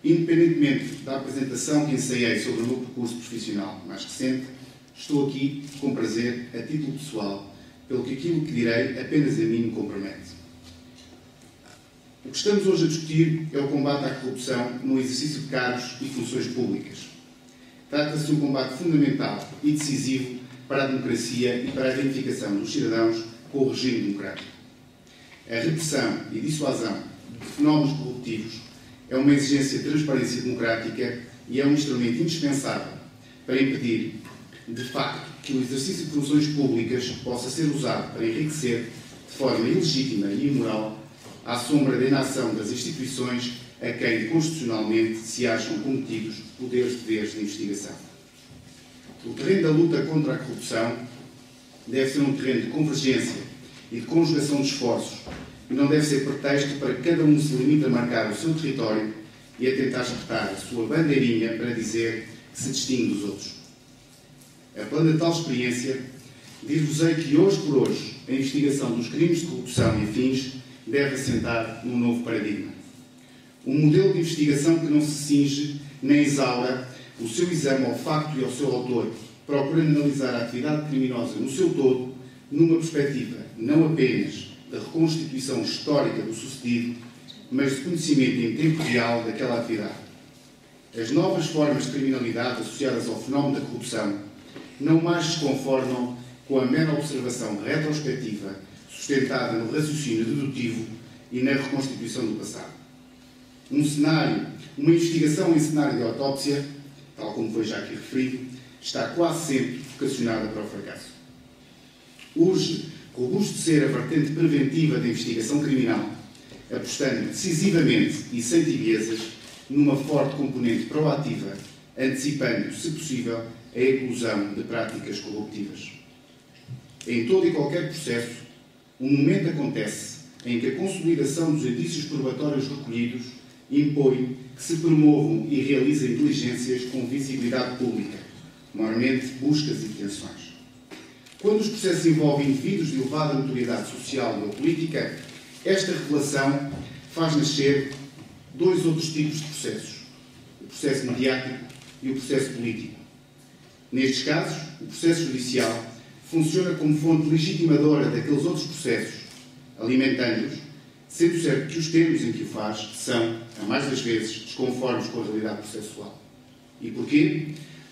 Independentemente da apresentação que ensaiei sobre o meu percurso profissional mais recente, estou aqui com prazer, a título pessoal, pelo que aquilo que direi apenas a mim me compromete. O que estamos hoje a discutir é o combate à corrupção no exercício de cargos e funções públicas. Trata-se de um combate fundamental e decisivo para a democracia e para a identificação dos cidadãos com o regime democrático. A repressão e dissuasão de fenómenos corruptivos é uma exigência de transparência democrática e é um instrumento indispensável para impedir, de facto, que o exercício de funções públicas possa ser usado para enriquecer, de forma ilegítima e imoral, à sombra da inação das instituições a quem constitucionalmente se acham cometidos poderes de investigação. O terreno da luta contra a corrupção deve ser um terreno de convergência e de conjugação de esforços e não deve ser pretexto para que cada um se limite a marcar o seu território e a tentar espetar a sua bandeirinha para dizer que se distingue dos outros. A plano de tal experiência, dir-vos-ei que hoje por hoje a investigação dos crimes de corrupção e afins deve assentar num novo paradigma. Um modelo de investigação que não se cinge nem exaura o seu exame ao facto e ao seu autor, procurando analisar a atividade criminosa no seu todo, numa perspectiva não apenas da reconstituição histórica do sucedido, mas de conhecimento em tempo real daquela atividade. As novas formas de criminalidade associadas ao fenómeno da corrupção não mais se conformam com a mera observação retrospectiva sustentada no raciocínio dedutivo e na reconstituição do passado. Uma investigação em cenário de autópsia, tal como foi já aqui referido, está quase sempre vocacionada para o fracasso. Urge robustecer a vertente preventiva da investigação criminal, apostando decisivamente e sem tibiezas numa forte componente proativa, antecipando, se possível, a eclosão de práticas corruptivas. Em todo e qualquer processo, um momento acontece em que a consolidação dos indícios probatórios recolhidos impõe que se promovam e realizem diligências com visibilidade pública, maiormente buscas e detenções. Quando os processos envolvem indivíduos de elevada notoriedade social ou política, esta revelação faz nascer dois outros tipos de processos: o processo mediático e o processo político. Nestes casos, o processo judicial funciona como fonte legitimadora daqueles outros processos, alimentando-os, sendo certo que os termos em que o faz são, a mais das vezes, desconformes com a realidade processual. E porquê?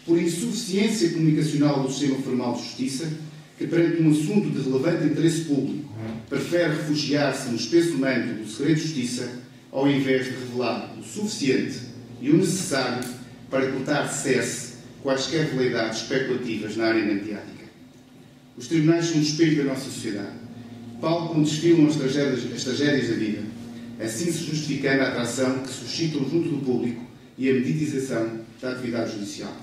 Por insuficiência comunicacional do sistema formal de justiça, que, perante um assunto de relevante interesse público, prefere refugiar-se no espesso manto do segredo de justiça, ao invés de revelar o suficiente e o necessário para cortar cesse quaisquer veleidades especulativas na área mediática. Os tribunais são um espelho da nossa sociedade, palco onde desfilam as tragédias da vida, assim se justificando a atração que suscitam junto do público e a mediatização da atividade judicial.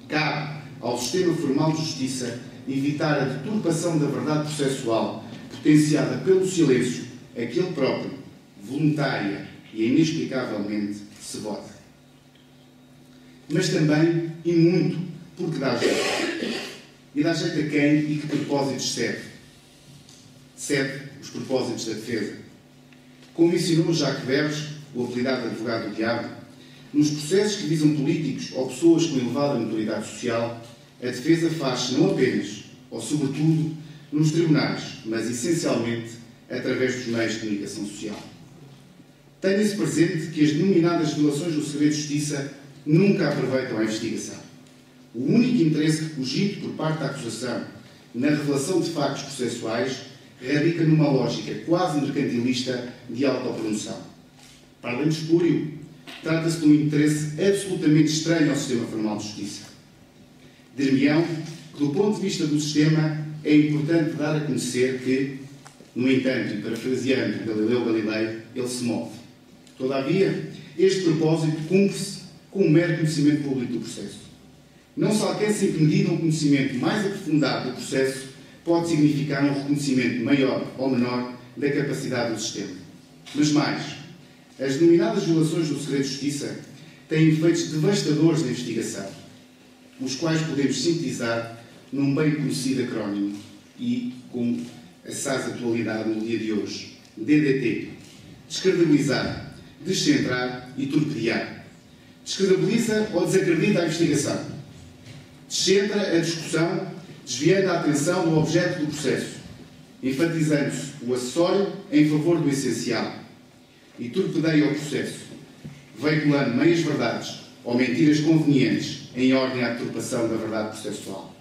Cabe ao sistema formal de justiça evitar a deturpação da verdade processual potenciada pelo silêncio a que ele próprio, voluntária e inexplicavelmente, se vota. Mas também, e muito, porque dá jeito. E dá jeito a quem e que propósitos serve? Serve os propósitos da defesa. Como ensinou Jacques Verges, o apelidado advogado do diabo, nos processos que visam políticos ou pessoas com elevada notoriedade social, a defesa faz-se não apenas, ou sobretudo, nos tribunais, mas essencialmente através dos meios de comunicação social. Tenha-se presente que as denominadas violações do segredo de justiça nunca aproveitam a investigação. O único interesse recogito por parte da acusação na revelação de factos processuais radica numa lógica quase mercantilista de autopromoção. Para além de espúrio, trata-se de um interesse absolutamente estranho ao sistema formal de justiça. Dir-me-ão que, do ponto de vista do sistema, é importante dar a conhecer que, no entanto, e parafraseando Galileu Galilei, ele se move. Todavia, este propósito cumpre-se com o mero conhecimento público do processo. Não se alcança em que medida um conhecimento mais aprofundado do processo pode significar um reconhecimento maior ou menor da capacidade do sistema. Mas mais, as denominadas violações do segredo de justiça têm efeitos devastadores na investigação, os quais podemos sintetizar num bem conhecido acrónimo e com assaz atualidade no dia de hoje: DDT. Descredibilizar, descentrar e torpedear. descredibiliza ou desacredita a investigação, descentra a discussão, desviando a atenção do objeto do processo, enfatizando-se o acessório em favor do essencial, e torpedeia o processo, veiculando meias-verdades ou mentiras convenientes em ordem à deturpação da verdade processual.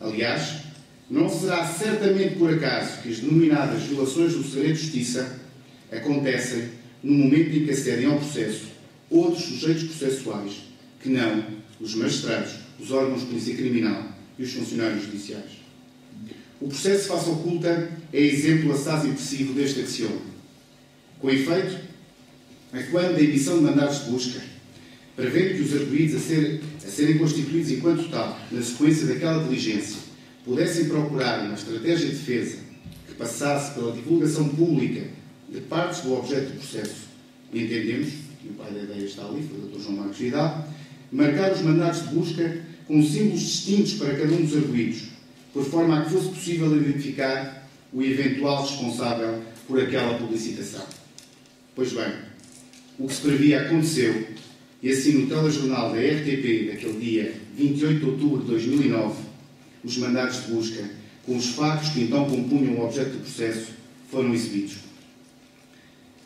Aliás, não será certamente por acaso que as denominadas violações do segredo de justiça acontecem no momento em que acedem ao processo outros sujeitos processuais que não os magistrados, os órgãos de polícia criminal e os funcionários judiciais. O processo face oculta é exemplo assaz impressivo deste axioma. Com efeito, atuando da emissão de mandados de busca, prevendo que os arguidos a serem constituídos enquanto tal, na sequência daquela diligência, pudessem procurar uma estratégia de defesa que passasse pela divulgação pública de partes do objeto do processo, entendemos, e o pai da ideia está ali, foi o Dr. João Marcos Vidal, marcar os mandados de busca com símbolos distintos para cada um dos arguidos, por forma a que fosse possível identificar o eventual responsável por aquela publicitação. Pois bem, o que se previa aconteceu, e assim no telejornal da RTP, daquele dia 28 de outubro de 2009, os mandados de busca, com os factos que então compunham o objeto do processo, foram exibidos.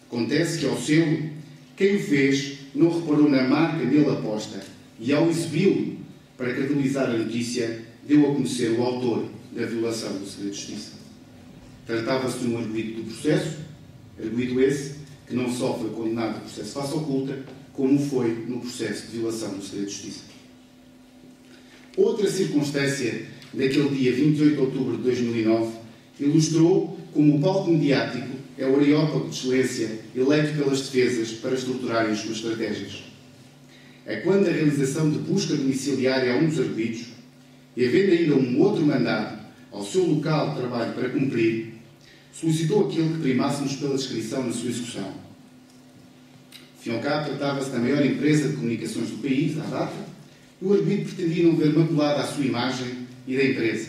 Acontece que, ao selo, quem o fez não reparou na marca nele aposta e, ao exibi-lo para credibilizar a notícia, deu a conhecer o autor da violação do segredo de justiça. Tratava-se de um arguido do processo, arguido esse que não só foi condenado no processo face oculta, como foi no processo de violação do segredo de justiça. Outra circunstância daquele dia 28 de outubro de 2009 ilustrou como o palco mediático é o areópago de excelência eleito pelas defesas para estruturarem as suas estratégias. É quando a realização de busca domiciliária a um dos arguidos, e havendo ainda um outro mandado ao seu local de trabalho para cumprir, solicitou aquele que primássemos pela descrição na sua execução. Fim ao cabo, tratava-se da maior empresa de comunicações do país, à data, e o arguido pretendia não ver maculada a sua imagem e da empresa.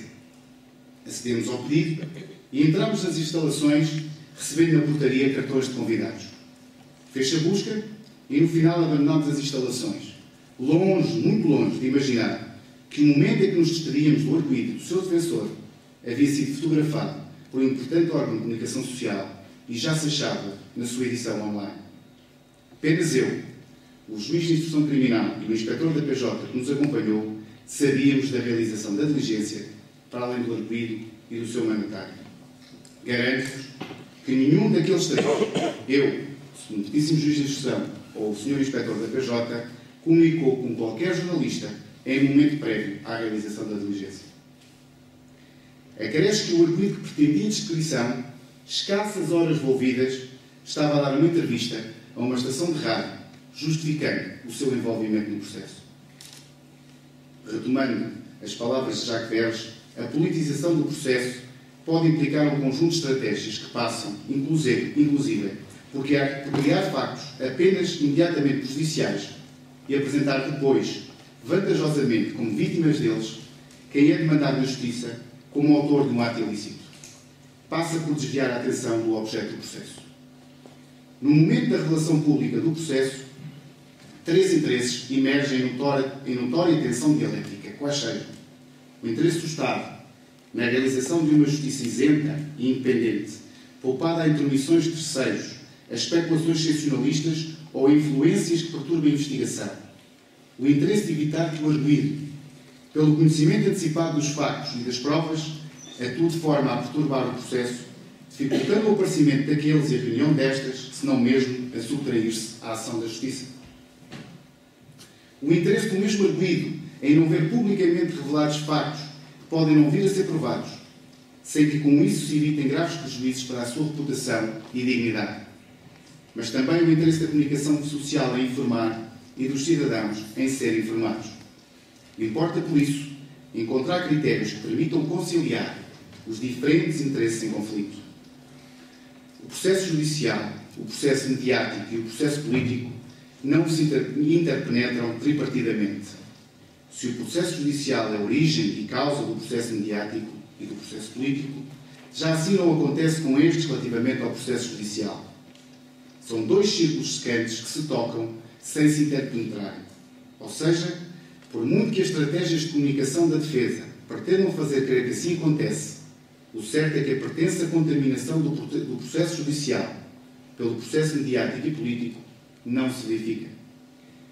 Acedemos ao pedido e entramos nas instalações, recebendo na portaria cartões de convidados. Fez-se a busca e no final abandonámos as instalações, longe, muito longe de imaginar que o momento em que nos despedíamos do arguido e do seu defensor havia sido fotografado por um importante órgão de comunicação social e já se achava na sua edição online. Apenas eu, o juiz de instrução criminal e o inspetor da PJ que nos acompanhou, sabíamos da realização da diligência para além do arguido e do seu mandatário. Garanto-vos que nenhum daqueles três, eu, o notíssimo juiz de instrução ou o senhor inspetor da PJ, comunicou com qualquer jornalista em momento prévio à realização da diligência. Acresce que o arguido que pretendia descrição, escassas horas envolvidas, estava a dar uma entrevista a uma estação de rádio, justificando o seu envolvimento no processo. Retomando as palavras de Jacques Verges, a politização do processo pode implicar um conjunto de estratégias que passam, inclusive, por criar factos apenas imediatamente prejudiciais e apresentar depois, vantajosamente, como vítimas deles, quem é demandado na justiça como autor de um ato ilícito. Passa por desviar a atenção do objeto do processo. No momento da relação pública do processo, três interesses emergem em notória tensão dialética. Quais sejam? O interesse do Estado na realização de uma justiça isenta e independente, poupada a intromissões de terceiros, a especulações sensacionalistas ou a influências que perturbem a investigação. O interesse de evitar que o arguido, pelo conhecimento antecipado dos factos e das provas, atue de forma a perturbar o processo, dificultando o aparecimento daqueles e a reunião destas, se não mesmo a subtrair-se à ação da justiça. O interesse do mesmo arguido em não ver publicamente revelados factos que podem não vir a ser provados, sem que com isso se evitem graves prejuízos para a sua reputação e dignidade. Mas também o interesse da comunicação social em informar e dos cidadãos em serem informados. Importa, por isso, encontrar critérios que permitam conciliar os diferentes interesses em conflito. O processo judicial, o processo mediático e o processo político não se interpenetram tripartidamente. Se o processo judicial é a origem e causa do processo mediático e do processo político, já assim não acontece com estes relativamente ao processo judicial. São dois círculos secantes que se tocam sem se interpenetrarem. Ou seja, por muito que as estratégias de comunicação da defesa pretendam fazer crer que assim acontece, o certo é que a pretensa contaminação do processo judicial pelo processo mediático e político não se verifica.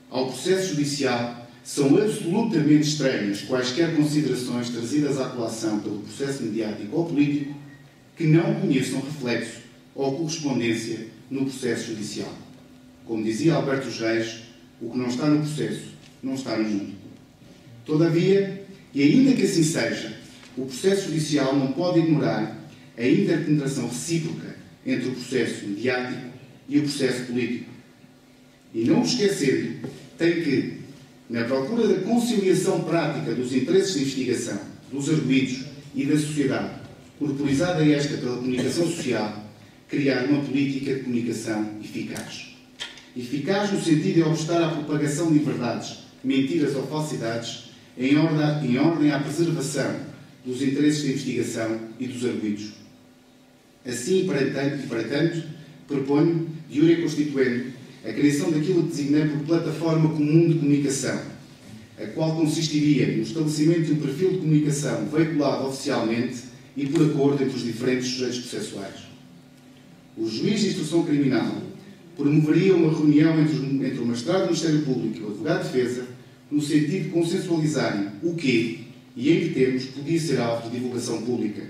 Ao processo judicial são absolutamente estranhas quaisquer considerações trazidas à colação pelo processo mediático ou político que não conheçam reflexo ou correspondência no processo judicial. Como dizia Alberto Reis, o que não está no processo não está no mundo. Todavia, e ainda que assim seja, o processo judicial não pode ignorar a interpenetração recíproca entre o processo mediático e o processo político. E não o esquecer, tem que, na procura da conciliação prática dos interesses de investigação, dos arguidos e da sociedade, corporizada esta pela comunicação social, criar uma política de comunicação eficaz. Eficaz no sentido de obstar à propagação de inverdades, mentiras ou falsidades, em ordem à preservação dos interesses de investigação e dos arguidos. Assim, para tanto, proponho, de iure constituendo, a criação daquilo que designei por plataforma comum de comunicação, a qual consistiria no estabelecimento de um perfil de comunicação veiculado oficialmente e por acordo entre os diferentes sujeitos processuais. O juiz de instrução criminal promoveria uma reunião entre o magistrado do Ministério Público e o advogado de defesa no sentido de consensualizarem o que e em que termos podia ser alvo de divulgação pública.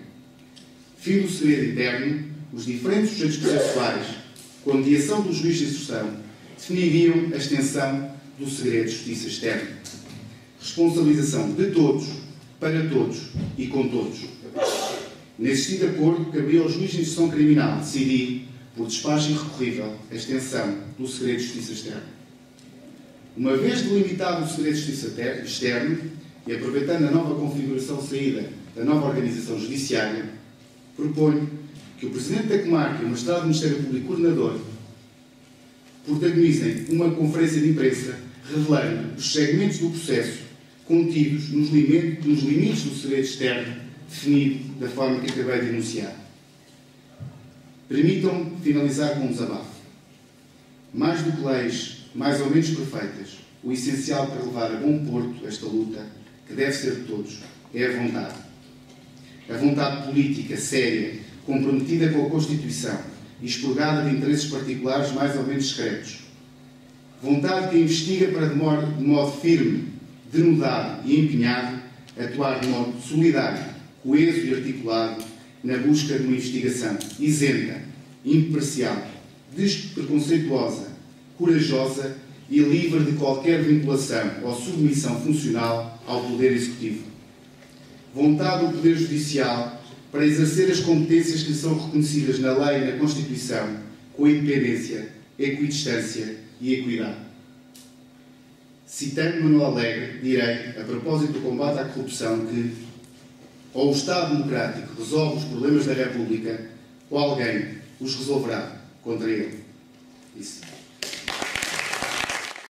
Fim do segredo interno, os diferentes sujeitos processuais, com a mediação do juiz de instrução, definiriam a extensão do segredo de justiça externa. Responsabilização de todos, para todos e com todos. Nesse sentido de acordo, caberia ao juiz de instrução criminal decidir, por despacho irrecorrível, a extensão do segredo de justiça externa. Uma vez delimitado o segredo de justiça externo, e aproveitando a nova configuração saída da nova organização judiciária, proponho que o Presidente da Comarca e o Magistrado do Ministério Público Coordenador protagonizem uma conferência de imprensa revelando os segmentos do processo contidos nos limites do segredo externo definido da forma que acabei de enunciar. Permitam-me finalizar com um desabafo. Mais do que leis mais ou menos perfeitas, o essencial para levar a bom porto esta luta, que deve ser de todos, é a vontade. A vontade política séria, comprometida com a Constituição e expurgada de interesses particulares mais ou menos secretos. Vontade que investiga para, de modo firme, denudado e empenhado, atuar de modo solidário, coeso e articulado na busca de uma investigação isenta, imparcial, despreconceituosa, corajosa e livre de qualquer vinculação ou submissão funcional ao Poder Executivo. Vontade do Poder Judicial para exercer as competências que lhe são reconhecidas na lei e na Constituição com independência, equidistância e equidade. Citando Manuel Alegre, direi, a propósito do combate à corrupção, que ou o Estado Democrático resolve os problemas da República, ou alguém os resolverá contra ele. Isso.